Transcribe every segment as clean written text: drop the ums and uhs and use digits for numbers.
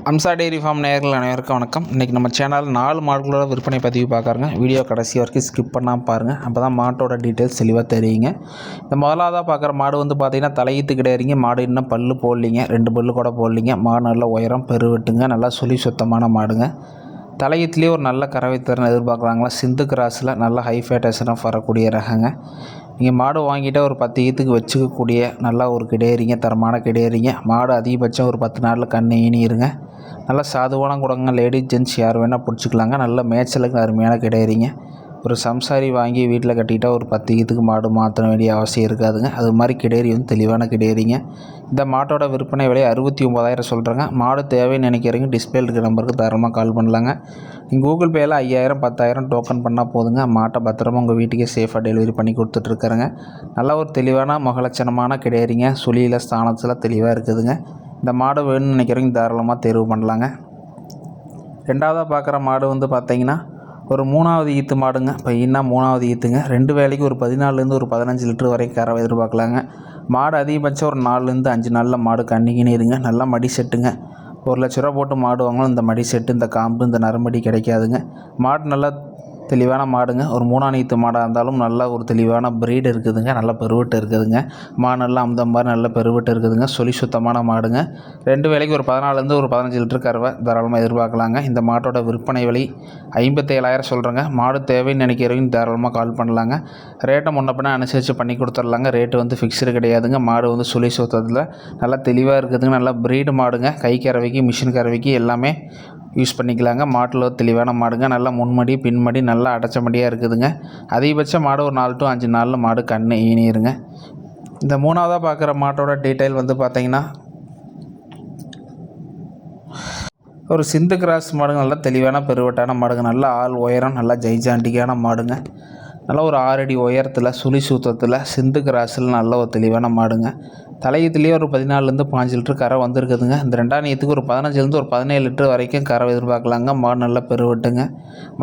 Amsa dairy farm நேயர்கள் அனைவருக்கும் வணக்கம். இன்றைக்கி நம்ம சேனல் 4 மாடுகளோட விற்பனை பதிவு பார்க்குறோங்க. வீடியோ கடைசி வரைக்கும் ஸ்கிப் பண்ணாமல் பாருங்கள். அப்போ தான் மாட்டோட டீட்டெயில்ஸ் தெளிவாக தெரியுங்க. இந்த முதலாவதாக பார்க்குற மாடு பார்த்திங்கன்னா தலையீத்து கிடையாதுங்க. மாடு இன்னும் பல்லு போடலிங்க, 2 பல்லு கூட போடலிங்க. மாடு நல்ல உயரம் பெருவெட்டுங்க, நல்லா சுழி சுத்தமான மாடுங்க. தலையீத்துலேயே ஒரு நல்ல கறவை திறன் எதிர்பார்க்குறாங்களா. சிந்து கிராஸில் நல்ல ஹை ஃபேட்டேஷனாக வரக்கூடிய ரகங்க. நீங்கள் மாடு வாங்கிட்டால் ஒரு 10 ஈத்துக்கு வச்சுக்கக்கூடிய நல்லா ஒரு கிடையறிங்க, தரமான கிடையறிங்க. மாடு அதிகபட்சம் ஒரு 10 நாளில் கண்ணு ஈனிருங்க. நல்லா சாதுவான குடங்க, லேடிஸ் ஜென்ட்ஸ் யார் வேணால் பிடிச்சிக்கலாங்க. நல்ல மேய்ச்சலுக்கு அருமையான கிடையறிங்க. ஒரு சம்சாரி வாங்கி வீட்டில் கட்டிக்கிட்டால் ஒரு 10 ஈத்துக்கு மாடு மாற்ற வேண்டிய அவசியம் இருக்காதுங்க. அது மாதிரி கிடையறி தெளிவான கிடையறிங்க. இந்த மாட்டோட விற்பனை விலை 69,000 சொல்கிறேங்க. மாடு தேவைன்னு நினைக்கிறீங்க, டிஸ்பிளே இருக்கிற நம்பருக்கு தாராளமாக கால் பண்ணலாங்க. நீங்கள் கூகுள் பேயில் 5,000 10,000 டோக்கன் பண்ணால் போதுங்க. மாட்டை பத்திரமா உங்கள் வீட்டுக்கே சேஃபாக டெலிவரி பண்ணி கொடுத்துட்ருக்குறேங்க. நல்லா ஒரு தெளிவான முகலட்சணமான கிடையறிங்க. சுழியில் ஸ்தானத்தில் தெளிவாக இருக்குதுங்க. இந்த மாடு வேணும்னு நினைக்கிறவங்க தாராளமாக தேர்வு பண்ணலாங்க. ரெண்டாவதாக பார்க்குற மாடு பார்த்திங்கன்னா ஒரு 3வது ஈத்து மாடுங்க. இப்போ இன்னும் 3வது ஈத்துங்க. 2 வேளைக்கு ஒரு 14லேருந்து ஒரு 15 லிட்டர் வரைக்கும் கறவை எதிர்பார்க்கலாங்க. மாடு அதிகபட்சம் ஒரு 4லேருந்து 5 நாளில் மாடு கன்னிக்கினிருங்க. நல்லா மடி செட்டுங்க. 1,00,000 போட்டு மாடு வாங்கணும். இந்த மடி செட்டு, இந்த காம்பு, இந்த நரம்படி கிடைக்காதுங்க. மாடு நல்லா தெளிவான மாடுங்க. ஒரு 3ஆம் ஈத்து மாடாக இருந்தாலும் நல்ல ஒரு தெளிவான ப்ரீடு இருக்குதுங்க. நல்ல பெருவெட்டு இருக்குதுங்க. மாடு நல்லா அமுதம் மாதிரி நல்ல பெருவெட்டு இருக்குதுங்க. சுழி சுத்தமான மாடுங்க. 2 வேளைக்கு ஒரு 14லேருந்து ஒரு 15 லிட்டர் கறவை தாராளமாக எதிர்பார்க்கலாங்க. இந்த மாட்டோட விற்பனை விலை 57,000 சொல்கிறேங்க. மாடு தேவைன்னு நினைக்கிறவங்க தாராளமாக கால் பண்ணலாங்க. ரேட்டை முன்ன பின்ன அனுசரித்து பண்ணி கொடுத்துர்லாங்க. ரேட்டு ஃபிக்ஸ்டு கிடையாதுங்க. மாடு சுழி சுத்தத்தில் நல்லா தெளிவாக இருக்குதுங்க. நல்லா ப்ரீடு மாடுங்க. கை கறவைக்கு, மிஷின் கறவைக்கு எல்லாமே யூஸ் பண்ணிக்கலாங்க. மாட்டில் தெளிவான மாடுங்க. நல்லா முன்மடி பின்மடி நல்லா அடைச்ச மடியாக இருக்குதுங்க. அதிகபட்சம் மாடு ஒரு 4 to 5 நாளில் மாடு கண்ணு ஈனிருங்க. இந்த 3ஆவதாக பார்க்குற மாட்டோட டீட்டெயில் பார்த்திங்கன்னா ஒரு சிந்து கிராஸ் மாடுங்க. நல்லா தெளிவான பெருவட்டான மாடுங்க. நல்லா ஆள் உயரம், நல்லா ஜெய்ஜாண்டிக்கான மாடுங்க. நல்லா ஒரு 6 அடி உயரத்தில் சுழி சுத்தத்தில் சிந்து கிராஸில் நல்ல ஒரு தெளிவான மாடுங்க. தலையத்துலேயே ஒரு 14லேருந்து 15 லிட்டர் கரை வந்துருக்குதுங்க. இந்த 2ஆம் ஈத்துக்கு ஒரு 15லேருந்து ஒரு 17 லிட்டர் வரைக்கும் கரை எதிர்பார்க்கலாங்க. மாடு நல்லா பெருவெட்டுங்க.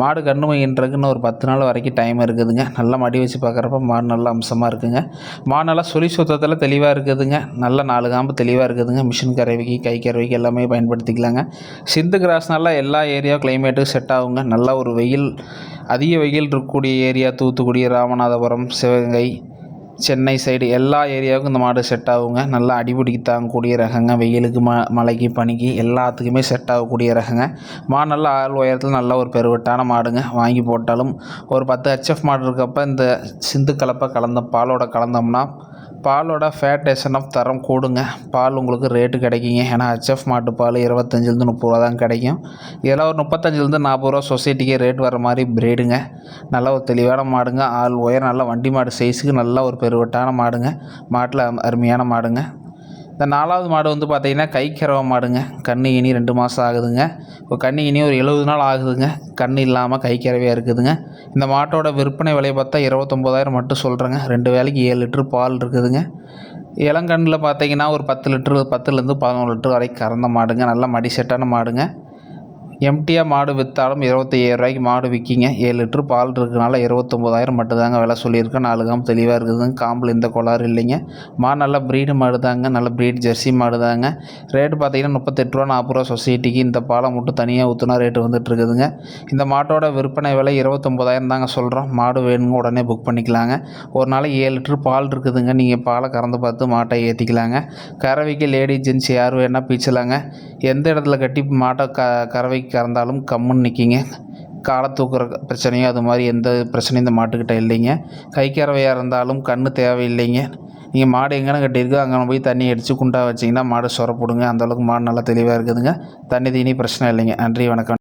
மாடு கன்று மையின்றதுக்குன்னு ஒரு 10 நாள் வரைக்கும் டைம் இருக்குதுங்க. நல்லா மடி வச்சு பார்க்குறப்ப மாடு நல்லா அம்சமாக இருக்குங்க. மாடு நல்லா சுழி சுத்தத்தில் தெளிவாக இருக்குதுங்க. நல்லா 4 காம்பு தெளிவாக இருக்குதுங்க. மிஷின் கறவைக்கு, கை கறவைக்கு எல்லாமே பயன்படுத்திக்கலாங்க. சிந்து கிராஸ்னால எல்லா ஏரியா கிளைமேட்டுக்கும் செட் ஆகுங்க. நல்லா ஒரு அதிக வெயில் இருக்கக்கூடிய ஏரியா தூத்துக்குடி, ராமநாதபுரம், சிவகங்கை, சென்னை சைடு எல்லா ஏரியாவுக்கும் இந்த மாடு செட் ஆகுங்க. நல்லா அடிபிடிக்கு தாங்கக்கூடிய ரகங்க. வெயிலுக்கு, மழைக்கு, பனிக்கு எல்லாத்துக்குமே செட் ஆகக்கூடிய ரகங்க. மாடு நல்லா ஆள் உயரத்தில் நல்ல ஒரு பெருவெட்டான மாடுங்க. வாங்கி போட்டாலும் ஒரு 10 HF மாடு இருக்கப்போ இந்த சிந்து கலப்பை பாலோட கலந்தோம்னா பாலோட ஃபேட்டேஷன் ஆஃப் தரம் கூடுங்க. பால் உங்களுக்கு ரேட்டு கிடைக்குங்க. ஏன்னா HF மாட்டு பால் 25லேருந்து 30 ரூபா தான் கிடைக்கும். இதெல்லாம் ஒரு 35லேருந்து 40 ரூபா சொசைட்டிக்கே ரேட் வர மாதிரி பிரீடுங்க. நல்ல ஒரு தெளிவான மாடுங்க. ஆள் உயரம் நல்ல வண்டி மாடு சைஸுக்கு நல்ல ஒரு பெருவெட்டான மாடுங்க. மாட்டில் அருமையான மாடுங்க. இந்த 4வது மாடு பார்த்திங்கன்னா கைக்கறவை மாடுங்க. கண்ணு இனி 2 மாதம் ஆகுதுங்க. இப்போ கண்ணு இனி ஒரு 70 நாள் ஆகுதுங்க. கண்ணு இல்லாமல் கைக்கறவையாக இருக்குதுங்க. இந்த மாட்டோட விற்பனை விலையை பார்த்தா 29,000 மட்டும் சொல்கிறேங்க. 2 வேளைக்கு 7 லிட்டர் பால் இருக்குதுங்க. இளங்கண்ணில் பார்த்திங்கன்னா ஒரு 10 லிட்டரு 10லேருந்து 11 லிட்டர் வரைக்கும் கறந்த மாடுங்க. நல்லா மடி செட்டான மாடுங்க. எம்டியாக மாடு விற்றாலும் 25,000 மாடு விற்கிங்க. 7 லிட்டர் பால் இருக்கிறனால 29,000 மட்டும்தாங்க விலை சொல்லியிருக்கேன். 4 காம்பு தெளிவாக இருக்குதுங்க. காம்பில் எந்த கோளாறு இல்லைங்க. மாடு நல்ல ப்ரீடு மாடு தாங்க. நல்ல ப்ரீட் ஜெர்சி மாடு தாங்க. ரேட்டு பார்த்திங்கன்னா 38 ரூபா 40 ரூபா சொசைட்டிக்கு. இந்த பாலை மட்டும் தனியாக ஊற்றினா ரேட்டு வந்துட்டுருக்குதுங்க. இந்த மாட்டோட விற்பனை விலை 29,000 தாங்க சொல்கிறோம். மாடு வேணுங்க உடனே புக் பண்ணிக்கலாங்க. ஒரு நாளைக்கு 7 லிட்டர் பால் இருக்குதுங்க. நீங்கள் பாலை கறந்து பார்த்து மாட்டை ஏற்றிக்கலாங்க. கறவைக்கு லேடிஸ் ஜென்ட்ஸ் யார் வேணால் பீச்சலாங்க. எந்த இடத்துல கட்டி மாட்டை கறவைக்கு கறந்தாலும் கம்முன்னு நிற்கிங்க. காலை தூக்குற பிரச்சனையும் அது மாதிரி எந்த பிரச்சனையும் இந்த மாட்டுக்கிட்ட இல்லைங்க. கைக்கறவையாக இருந்தாலும் கன்று தேவையில்லைங்க. நீங்கள் மாடு எங்கேனா கட்டியிருக்கோ அங்கே போய் தண்ணி அடித்து குண்டா வச்சிங்கன்னா மாடு சொரப்படுங்க. அந்தளவுக்கு மாடு நல்லா தெளிவாக இருக்குதுங்க. தண்ணி தீனி பிரச்சனை இல்லைங்க. நன்றி, வணக்கம்.